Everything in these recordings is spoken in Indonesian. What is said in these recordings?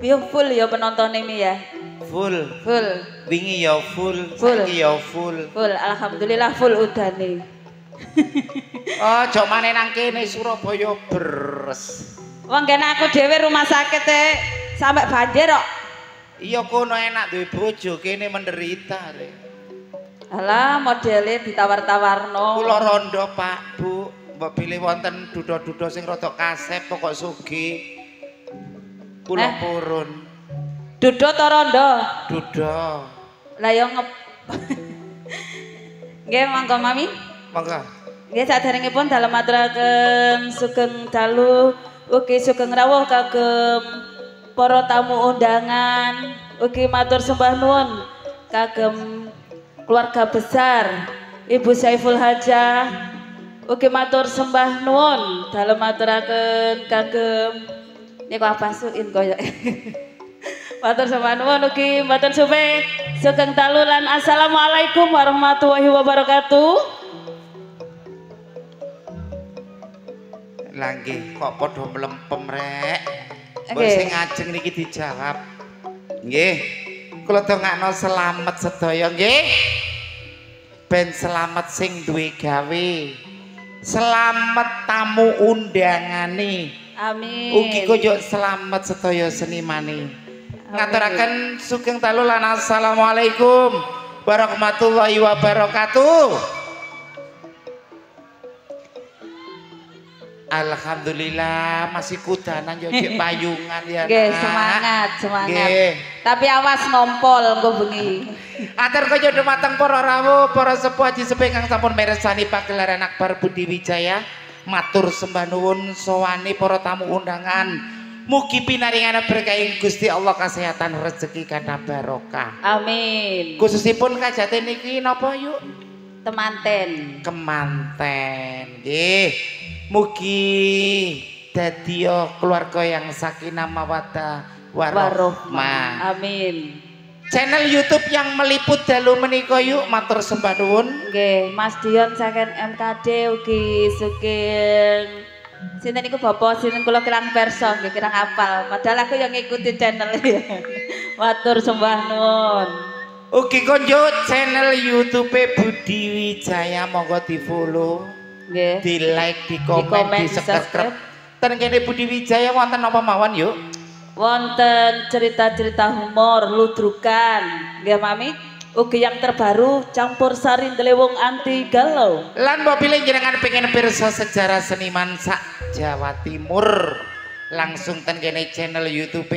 Yo full ya penonton ini ya. Full. Full. Wingi ya full. Full. Saiki ya full. Full. Alhamdulillah full udane. Oh, jok maneh nang kene Surabaya beres. Wong kene aku dhewe rumah sakit sampai banjir kok. Iya kono enak duwe bojo, kene menderita rek. Alah modele ditawar-tawarno. Kula rondo Pak, Bu. Mbok pilih wonten duda-duda sing rada kasep pokok sugih. Kula purun. Duda to rondo? Duda. Lah yo Nggih monggo Mami. Monggo. Nggih saderengipun dalem aturaken sugeng dalu ugi sugeng rawuh kagem para tamu undangan, ugi matur sembah nuwun kagem keluarga besar Ibu Saiful Hajah, ugi matur sembah nuwun dalem aturaken kagem niku apa suin koyo. Matur sembah nuwun ugi matur suwe sugeng dalu lan assalamualaikum warahmatullahi wabarakatuh. Lah nggih kok padha mlempem rek. Mbok sing ajeng niki dijawab. Nggih. Kula dongakno selamat sedaya nggih. Ben selamat sing duwe gawe. Selamat tamu undangane. Amin. Ugi kaya selamat sedaya senimane. Ngaturaken sugeng dalu lan assalamualaikum warahmatullahi wabarakatuh. Alhamdulillah masih kudanan yo cek payungan ya. Nggih, semangat, semangat. Nggih. Tapi awas ngompol engko bengi. Atur kaya dumateng para rawuh, para sepuh haji sepuh kang sampun mirsani pagelaran Akbar Budi Wijaya. Matur sembah nuwun sowane para tamu undangan. Mugi pinaringan berkah Gusti Allah kesehatan rezeki kata barokah. Amin. Khususipun kajate niki napa yuk? Temanten. Kemanten. Nggih. Mugi dadi keluarga yang sakinah mawaddah warahmah. Amin. Channel YouTube yang meliput dalu menika yuk matur sembah nuwun. Nggih, Mas Dion saking MKD ugi sugeng sinten niku Bapak sinten kula kirang perso nggih kirang apal. Padahal aku yang ngikuti channel ya. Matur sembah nuwun. Ugi konjo channel YouTube Budi Wijaya monggo di-follow. Nggih. Di like, di komen, di subscribe. Ten kene Budi Wijaya wonten apa mawon yuk? Wonten cerita-cerita humor, ludrukan, nggih Mami. Ugi yang terbaru campur sari ndelewung anti galau. Lan mbok pilih jenengan pengen pirsa sejarah seniman sak Jawa Timur. Langsung ten kene channel YouTube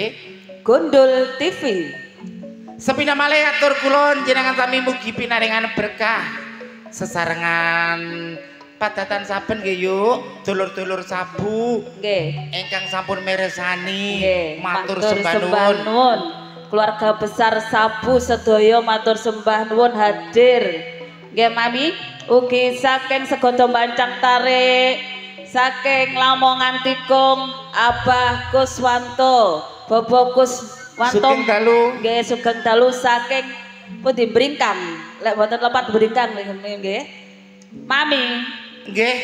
Gondol TV. Sepina malih atur kula jenengan sami mugi pinaringan berkah sesarengan padatan saben nggih yuk, dulur-dulur sabu Nggih. ingkang sampun mirsani Matur sembah sembah nuwun. Keluarga besar sabu sedaya matur sembah nuwun hadir. Nggih Mami, ugi saking Segodo Bancang Tarik, saking Lamongan Tikung, Abah Kuswanto, Bobo Kuswanto. Sugeng dalu. Nggih, sugeng dalu saking pundi Bringkang. Lek wonten lepat Bringkang nggih. Mami nggih.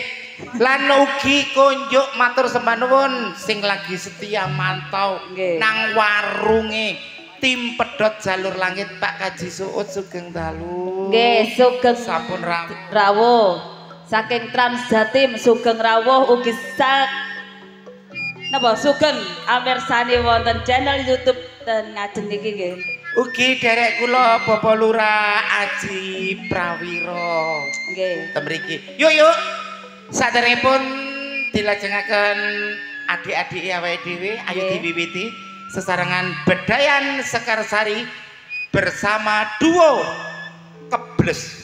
Lan ugi kunjuk matur sembah nuwun sing lagi setia mantau nang warunge tim pedhot jalur langit Pak Kaji Suud sugeng dalu. Nggih, sugeng sampun rawuh. Saking Trans Jatim sugeng rawuh ugi napa sugeng amirsani wonten channel YouTube ten ngajeng niki nggih. Ugi derek kula Bapak Lurah Aji Prawiro. Nggih. Temriki. Yuk. Saderengipun dilajengaken adik-adik awake dhewe ayo diwiwiti sesarengan Bedayan Sekarsari bersama duo Kebles.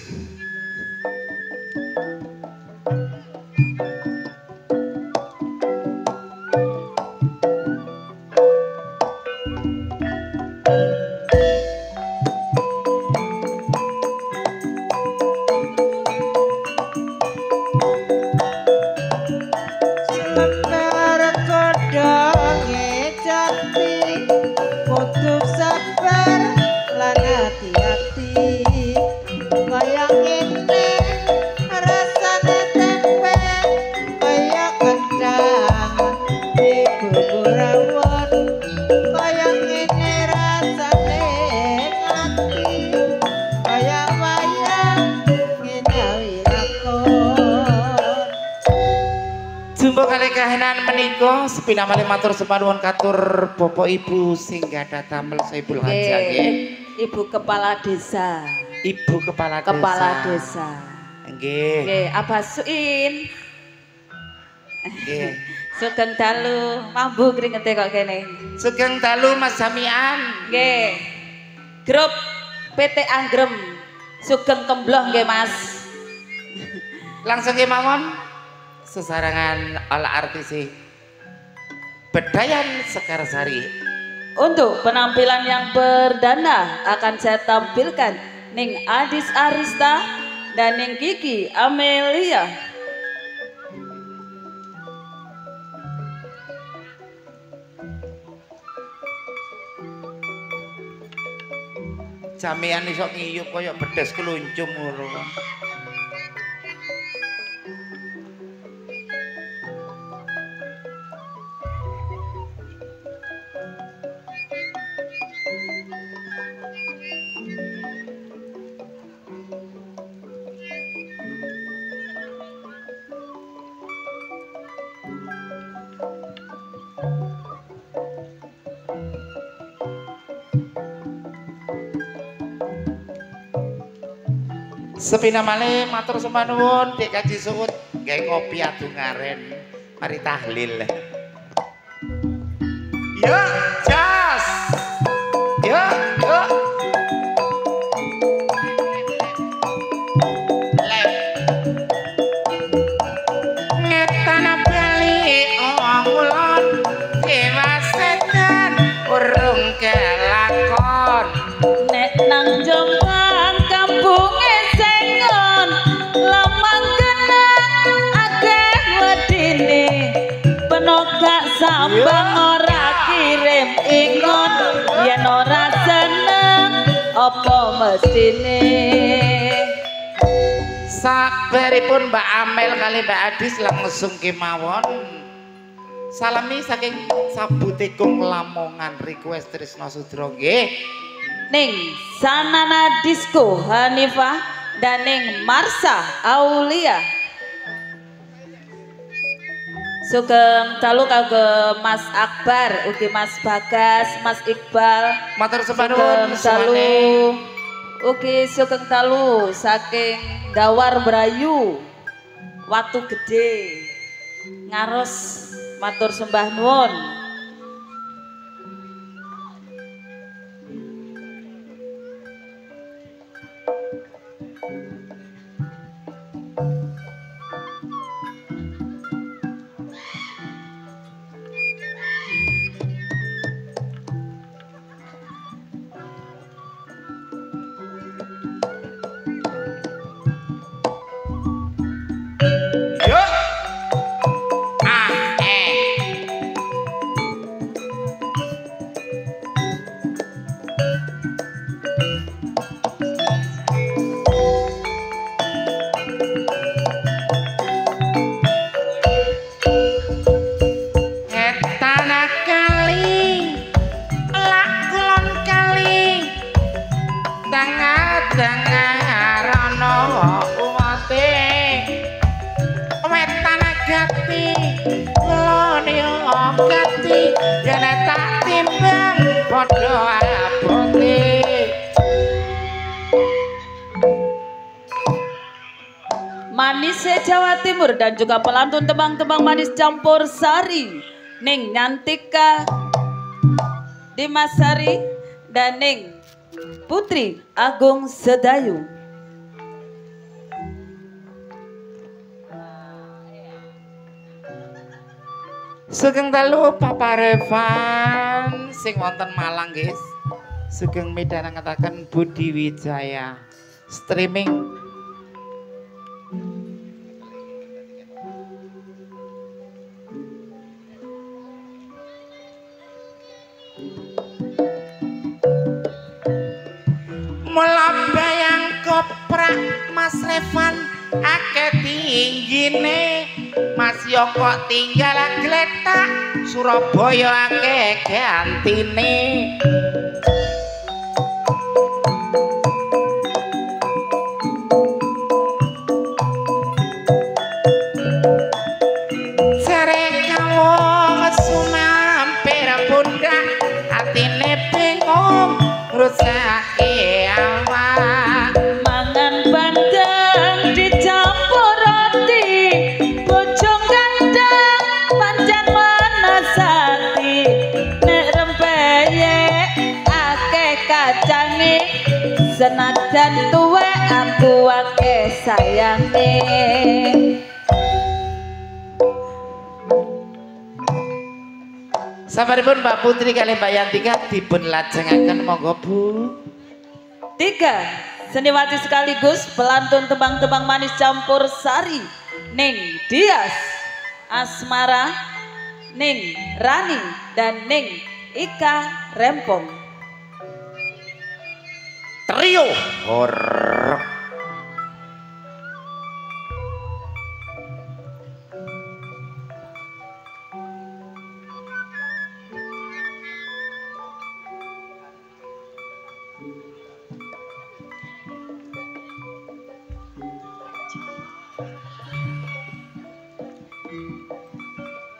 Kudu sabar lan hati-hati. kahenan menika sepinamane matur sembah nuwun katur Bapak Ibu sing gadhah damel Saibul Hajah nggih. Ibu Kepala Desa. Ibu Kepala Desa. Kepala Desa. Nggih. Nggih, Abah Suin. Nggih. Sugeng dalu, mambu kringete kok kene. Sugeng dalu Mas Jamian. Nggih. Grup PT Anggrem. Sugeng kembloh nggih Mas. Langsung nggih mawon. Sesarangan ala artisi Bedayan Sekarsari. Untuk penampilan yang perdana akan saya tampilkan Ning Adis Arista dan Ning Kiki Amelia. Jamian iso ngiyup kaya bedes keluncung ngono. Sepinamane matur sembah nuwun Dik Kaji Suwut gawe kopi adu ngaren mari tahlil. Yo jas. Yo yo. Ngetana bali ngulon dewa sedan urung kelakon Nek nang Jombang kampunge sengon lamang genang akeh wedine penogak sambang ora kirim ingon yen ora seneng apa mestine. Sabaripun Mbak Amel kali Mbak Adis langsung kemawon. Salami saking Sabutekung Lamongan request Trisno Sudro nggih. Ning Sanana Disco Hanifah dan Ning Marsha Aulia. Sugeng dalu kagem Mas Akbar, ugi Mas Bagas, Mas Iqbal. Matur sembah nuwun dalu. Ugi sugeng dalu saking Dawar Brayu. Watu Gede. Ngaros matur sembah nuwun. Yo. Tanah kali lak kulon kali tengah-tengah rono uwate wetan gati kulon yo gati yen tak timbang padha abote. Manis Jawa Timur dan juga pelantun tembang-tembang manis campur sari Ning Nyantika Dimasari dan Ning Putri Agung Sedayu. Sugeng dalu Papa Revan sing wonten Malang guys. Sugeng midhanangetaken Budi Wijaya streaming. Mula bayang koprak Mas Revan akeh tinggine Mas yo kok tinggal gletak Surabaya akeh gantine. Jare bingung rusake awak mangan bandeng dicampur roti bojong kandang pancen menasati nek rempeyek akeh kacange senajan tuwek aku akeh sayange. Sabaripun Mbak Putri kali Mbak Yantika dipun lajengaken monggo Bu. 3 seniwati sekaligus pelantun tembang-tembang manis campur sari Ning Dias Asmara, Ning Rani dan Ning Ika Rempong. Trio horror.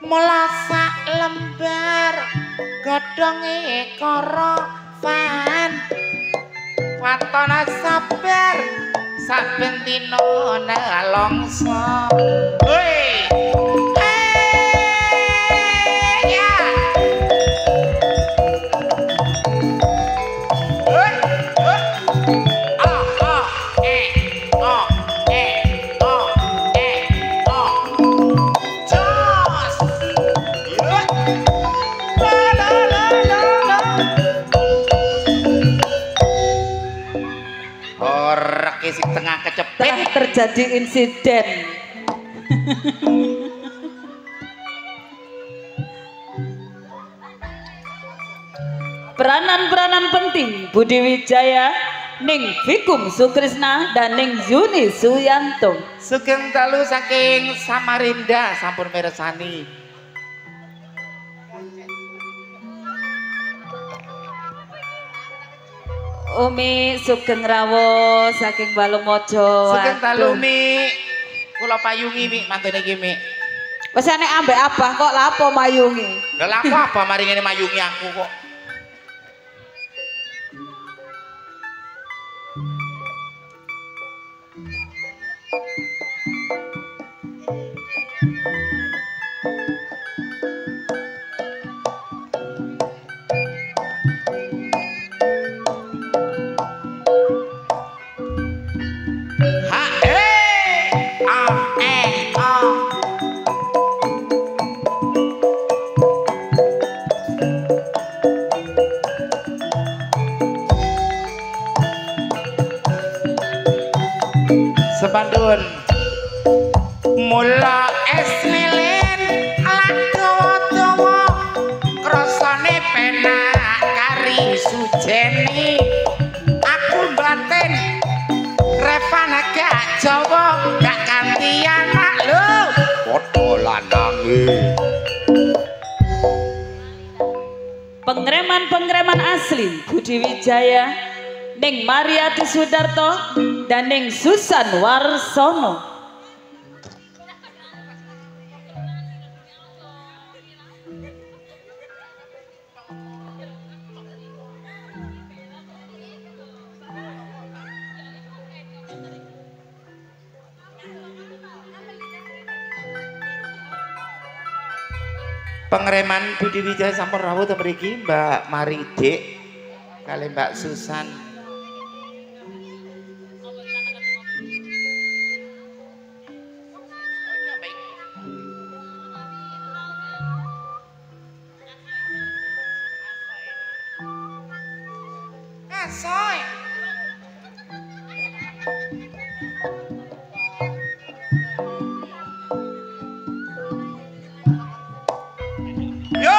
Mulasak lembar godhonge karo fan watona sabar saben dina nelongso hei ya sing tengah kecepet terjadi insiden. Peranan-peranan penting Budi Wijaya, Ning Vikum Sukrisna dan Ning Yuni Suyanto. Sugeng dalu saking Samarinda sampun mirsani. Umi Sugeng Rawo saking Balungmojo. Sugeng dalu Mi. Kula payungi Mi mantune iki Mi. Wes nek ambek abah kok lapo mayungi? Lah lapo apa mari ngene mayungi aku kok. Sepandun mula es lilin ladowo krasane penak kari sujeni aku batin Revana gak Jawa gak ganti anak lho padha lanange pengreman asli Budi Wijaya, Ning Mariati Sudarto dan Ning Susan Warsono. Pengreman Budi Wijaya sampun rawuh ten mriki Mbak Maridik kali Mbak Susan. Soy. Yo.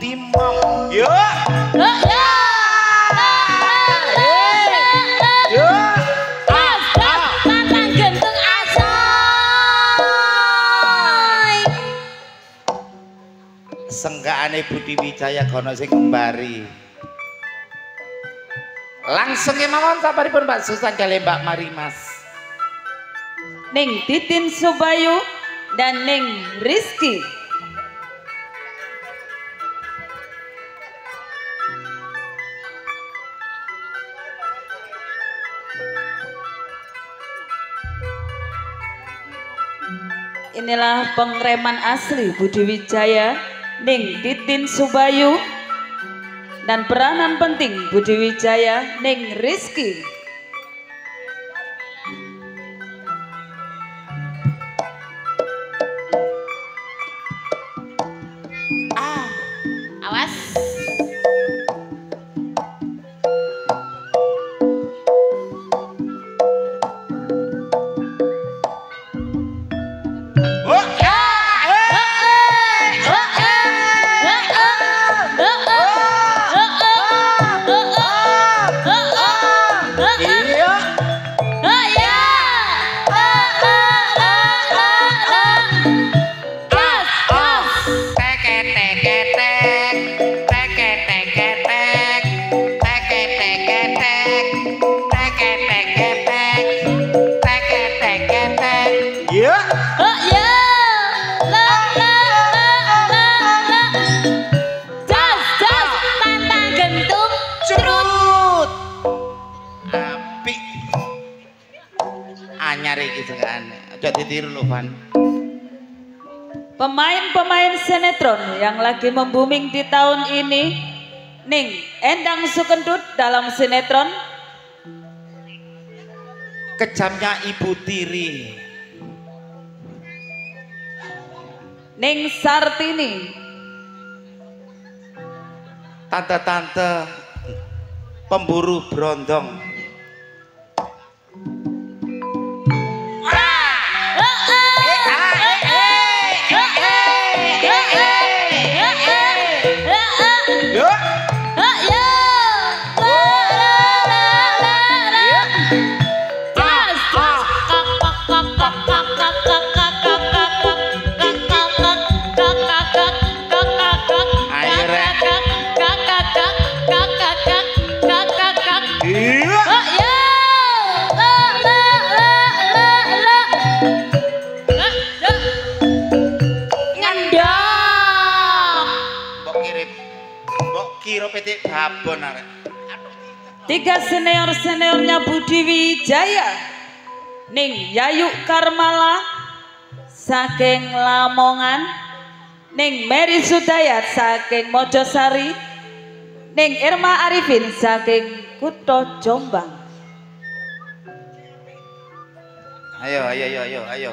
Dimong yo. kali Budi Wijaya kono sing ngembari. Langsung kemawon sabaripun Mbak Susan kali Mbak Marimas. Ning Titin Subayu dan Ning Rizky. Inilah pengreman asli Budi Wijaya, Ning Titin Subayu, dan peranan penting Budi Wijaya, Ning Rizky. Awas. Pemain-pemain sinetron yang lagi membuming di tahun ini, Ning Endang Sukendut dalam sinetron Kejamnya Ibu Tiri, Ning Sartini, Tante-tante Pemburu Brondong. Tiga senior-seniornya Budi Wijaya, Ning Yayu Karmala saking Lamongan, Ning Mary Sudayat saking Mojosari, Ning Irma Arifin saking Kutha Jombang. Ayo.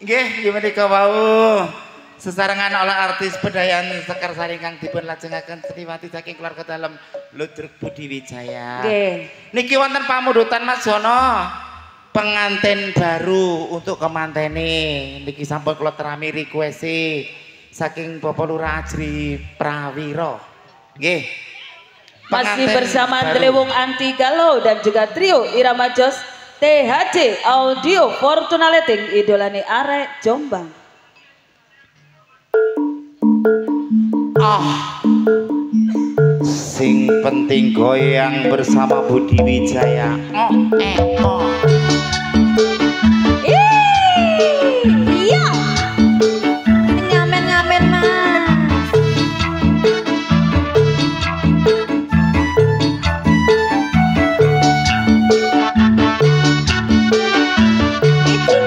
Nggih, menika wau sesarengan oleh artis pedayan Sekar Sari kang dipun lajengaken Sriwati saking keluarga dalem Ludruk Budi Wijaya. Nggih. Niki wonten pamundutan Mas Jono, pengantin baru untuk kemantene. Niki sampun kula terami requesti saking Bapak Lurah Ajri Prawiro. Nggih. Masih bersama Delewung Anti Galau dan juga trio Irama Jos THC Audio Fortuna Leting idolane arek Jombang. Sing penting goyang bersama Budi Wijaya. Iya. Ngamen-ngamen Mas. Itu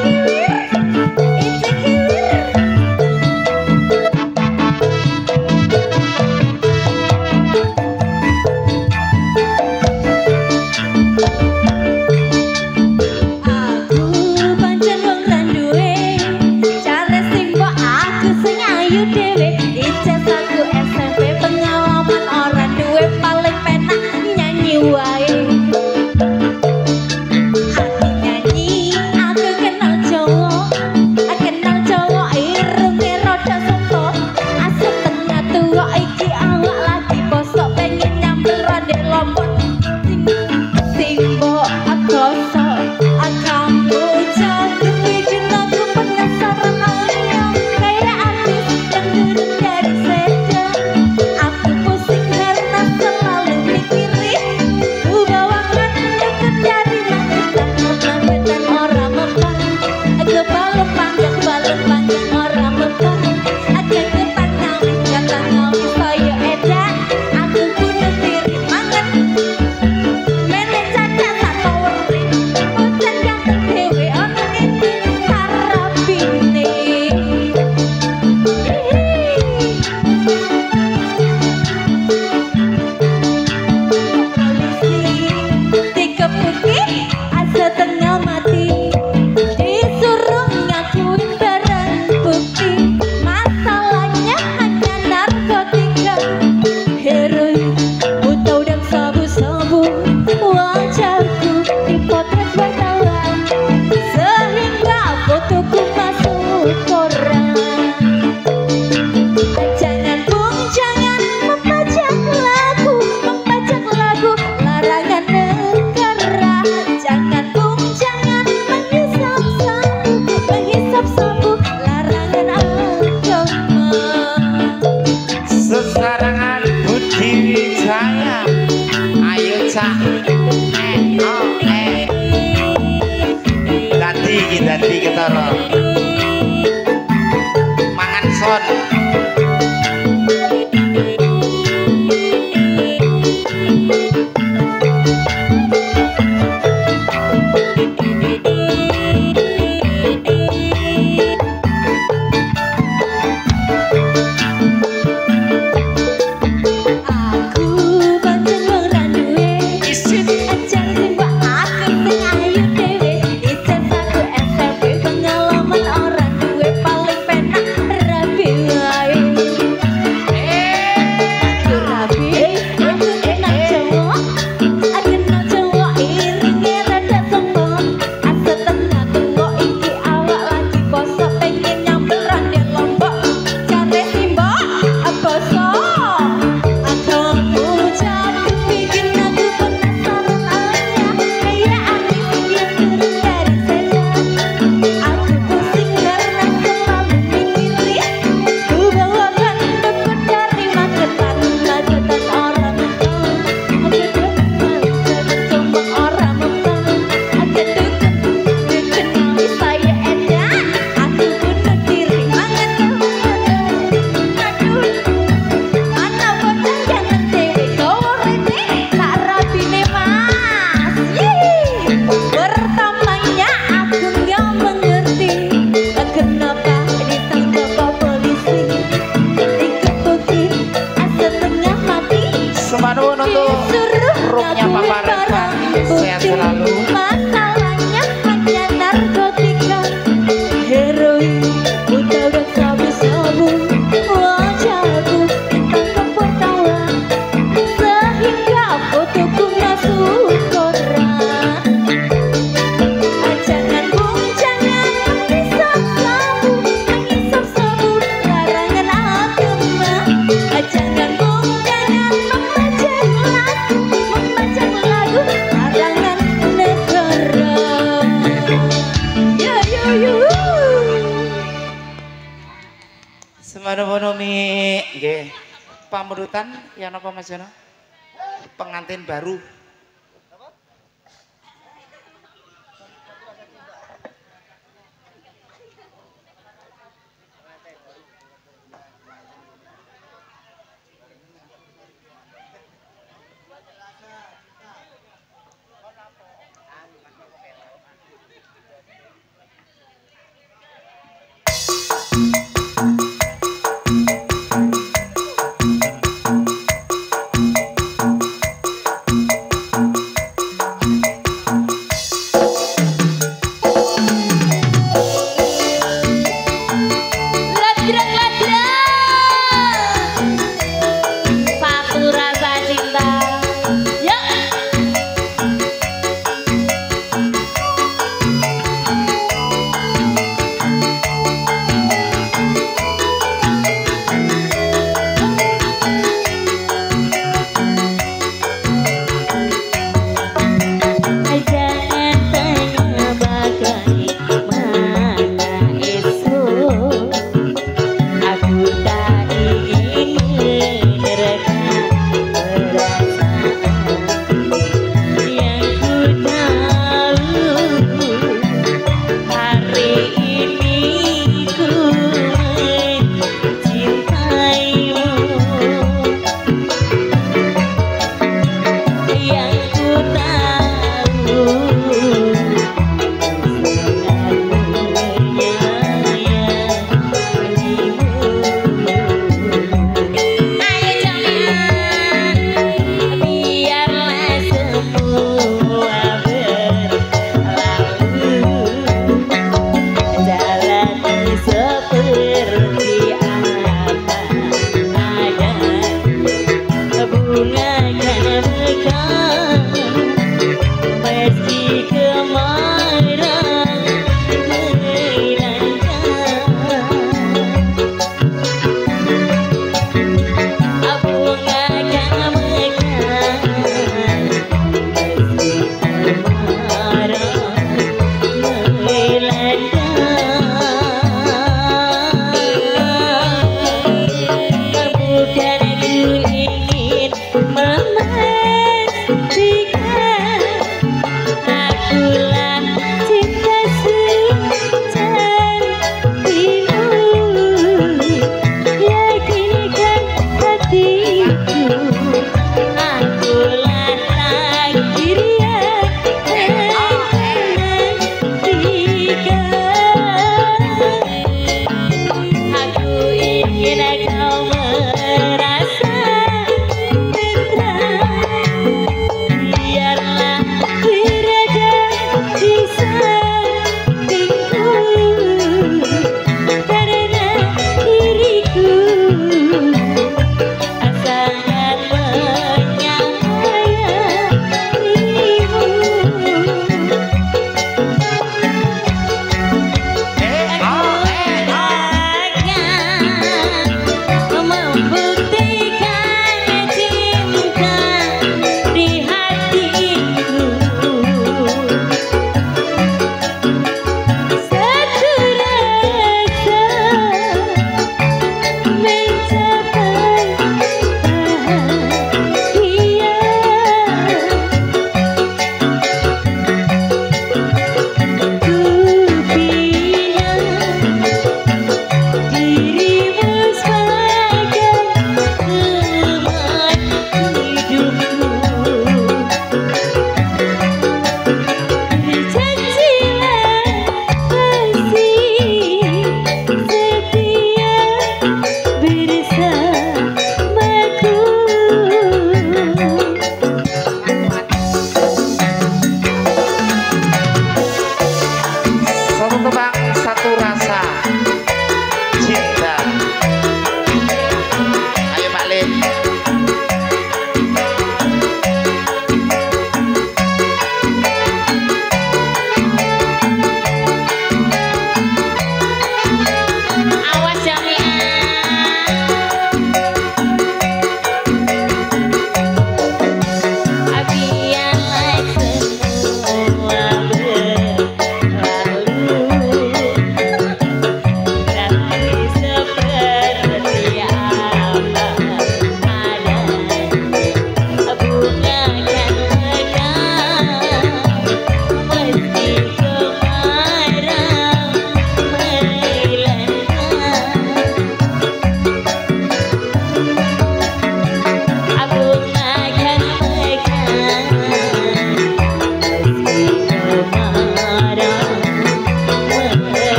ayu dhewe ijazahku SMP pengalaman ora duwe paling penak nyanyi wae aku nyanyi aku kenal Jawa irunge rada soto asal tengah tua iki awak lagi bosok pengen nyambel rade lombok Simbo akoso akamu jadi bikin aku penasaran ayam kayak artis yang turun dari sedan aku pusing karena selalu mikirin ku bawakan deket dari magetan orang mempang kebalem panjang orang mempang agak ketangawis katangawis kaya edan aku bunuh diri mangan mene cacat satu werit bocan ganteng dhewe ana ini sarapine polisi dikepuki asa tengah mati disuruh ngakuin barang bukti masalahnya hanya narkotika heroin utau dan sabu-sabu wajahku dipotret wartawan sehingga fotoku masuk koran jangan bung jangan membajak lagu larangan negara jangan bung jangan menghisap sabu larangan agama sesarangan Budi Wijaya ayo cak dadi kita mangan son aku pancen ora duwe isin ajar simbok aku sing ayu dhewe ijazahku SMP pengalaman ora duwe paling penak rabi wae aku kenal Jawa iringe rada sombong asa tengah tua iki awak lagi bosok pengen nyambel rande lombok jare simbok bosok akamu jadi bikin aku penasaran ayam kayak artis yang turun dari sedan aku pusing karena selalu mikirin ku bawakan deket dari magetan orang mempang jombang orang mempang deket nawis saya edan aku bunuh diri mangan aduh ana boten jangan dewe kowe rene tak rapine mas pertamanya aku nggak mengerti kenapa ditangkap polisi dikepukin asa tengah mati Semanun untuk disuruh rupnya ngakuin Papa Revan barang sehat bukti selalu masalahnya hanya narkotika heroin utau dan sabu-sabu wajahku ditangkap wartawan sehingga fotoku masuk koran jangan bung jangan menghisap sabu larangan agama jangan bung jangan membajak lagu larangan negara yo Semanun mi nggih pamurutan ya napa Mas Jono pengantin baru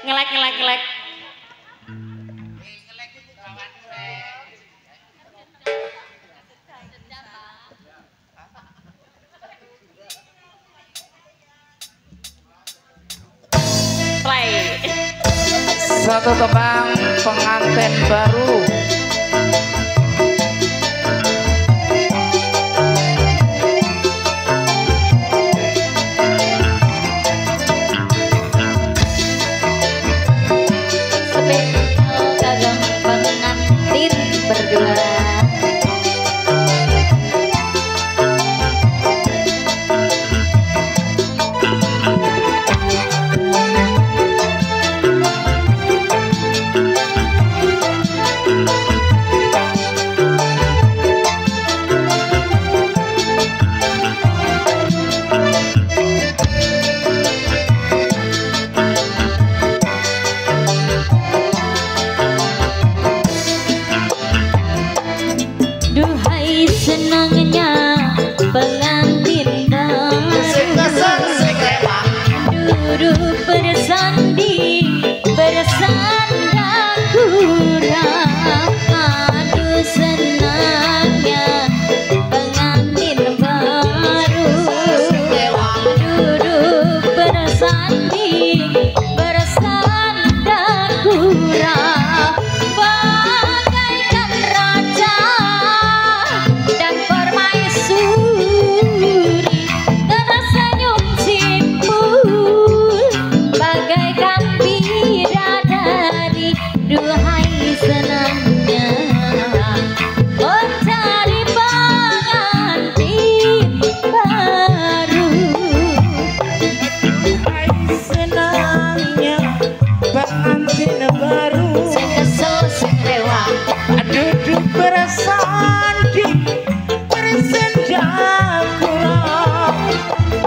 ngelek. Play. Satu tebang pengantin baru. Duhai senangnya pengantin baru, duduk bersanding bersandar kurang. Aduh senangnya pengantin baru, duduk bersanding bersandar kurang. Bagaikan raja dan permaisuri, tersenyum simpul bagaikan bidadari. Duhai senangnya mencari pengantin baru. Duhai senangnya pengantin baru. Sing kesel sing rewang, Duduk bersanding bersandar kurang.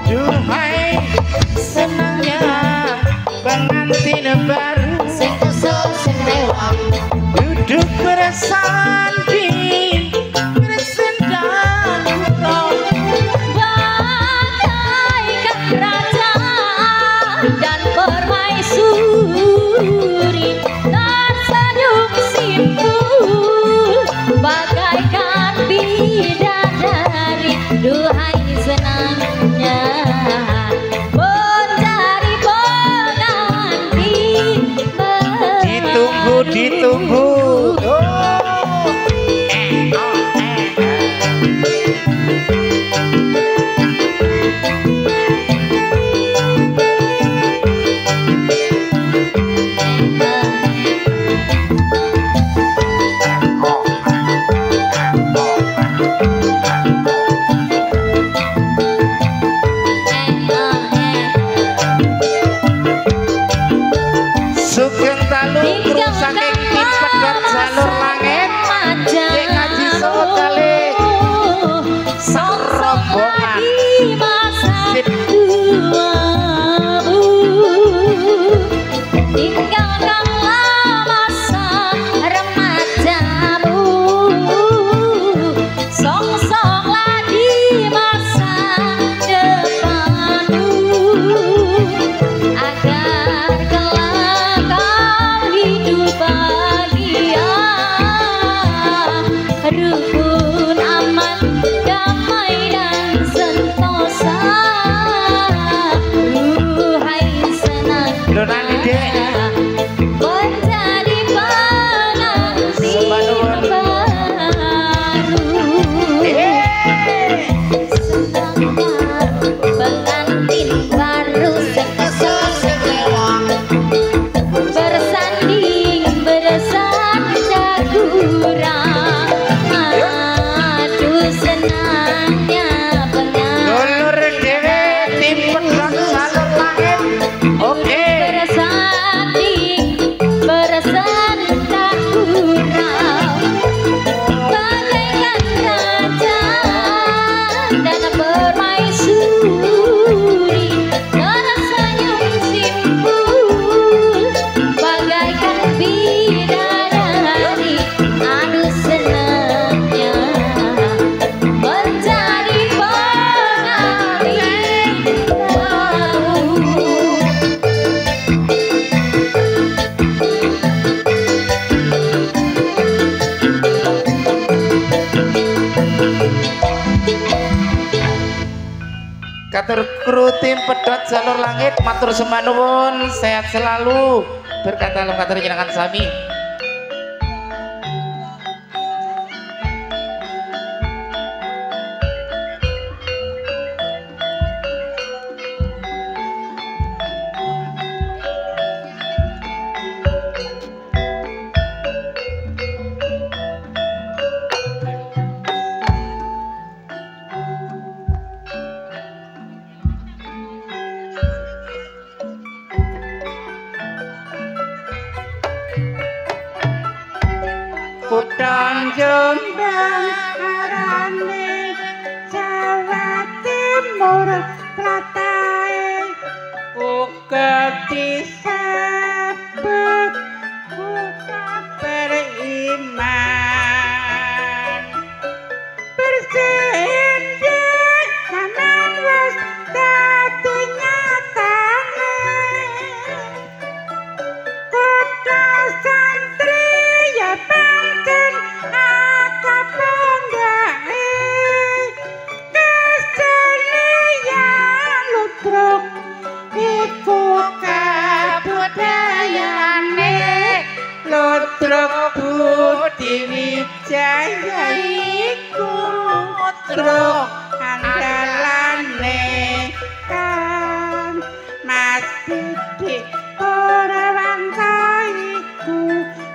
Duhai senangnya pengantin baru. sing kesel sing rewang, Duduk bersanding bersandar kurang. bagaikan raja dan permaisuri, tersenyum simpul bagaikan bidadari. Duhai senangnya mencari pengantin baru. Ditunggu. Sugeng Talu terus saking Pedot jalur langit. Cek ngaji sawet kali serombongan. Sip. Tinggalkanlah masa remajamu, songsonglah di masa depanmu, agar kelak kau hidup bahagia, rukun, aman, damai dan sentosa. Duhai Lho nanti Dek. menjadi pengantin Semangat. baru. Senangnya pengantin baru, sing kesel sing rewang, bersanding bersandar kurang. Aduh senangnya pengantin Dulur dhewe tim Pedot jalur langit. Oke. bersanding katur kru tim pedot jalur langit matur sembah nuwun sehat selalu berkat dalam katur jenengan sami. Kutang Jombang arane Jawa Timur tratae uga disebut kota beriman bersenda kanan wis dadi nyatane kota santri ya pancen akapondhae kesenian ludruk iku kabudayane ludruk budi wijaya iku ludruk andalane kan Mas Didik Purwanto iku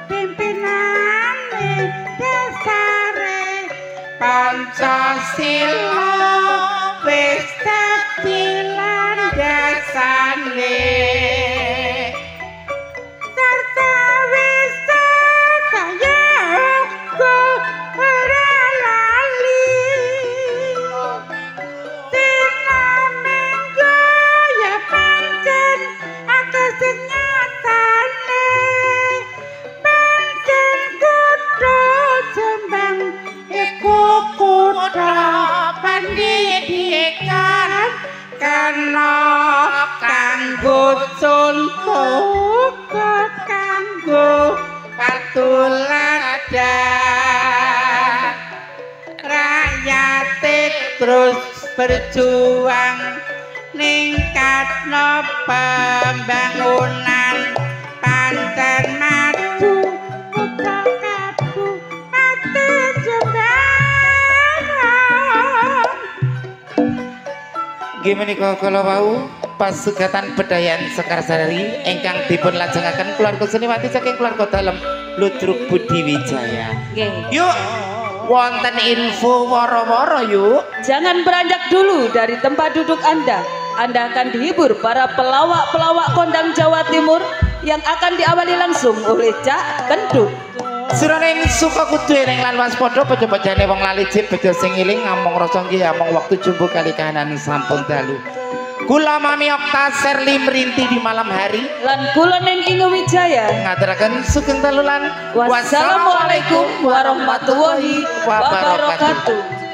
pimpinane dasare Pancasila wis dadi landasane sarta wisata yoga ora lali tinamenggo ya pancen akeh sing nyatane pancen kutha Jombang iku kutha pendidikan kana kanggo contoh kanggo patuladan rakyat terus berjuang ningkatno pembangunan pancen maju kutha Kabupaten Jombang. Nggih menika kala wau pasugatan bedayan Sekar Sari ingkang dipun lajengaken keluarga seniwati saking keluarga dalem Ludruk Budi Wijaya. Nggih. Yuk wonten info woro-woro yuk. Jangan beranjak dulu dari tempat duduk Anda. Anda akan dihibur para pelawak-pelawak kondang Jawa Timur yang akan diawali langsung oleh Cak Kendut. Siraning suka kudu ning lan waspada bejo-bejane wong lali jip bejo sing ngiling ngamong rasa nggih among wektu jumbo kali kahanan sampun dalu. Kula Mami Okta Serli merinti di malam hari Lan kula ning Inge Wijaya ngaturaken sugeng dalulan. Wassalamualaikum warahmatullahi wabarakatuh.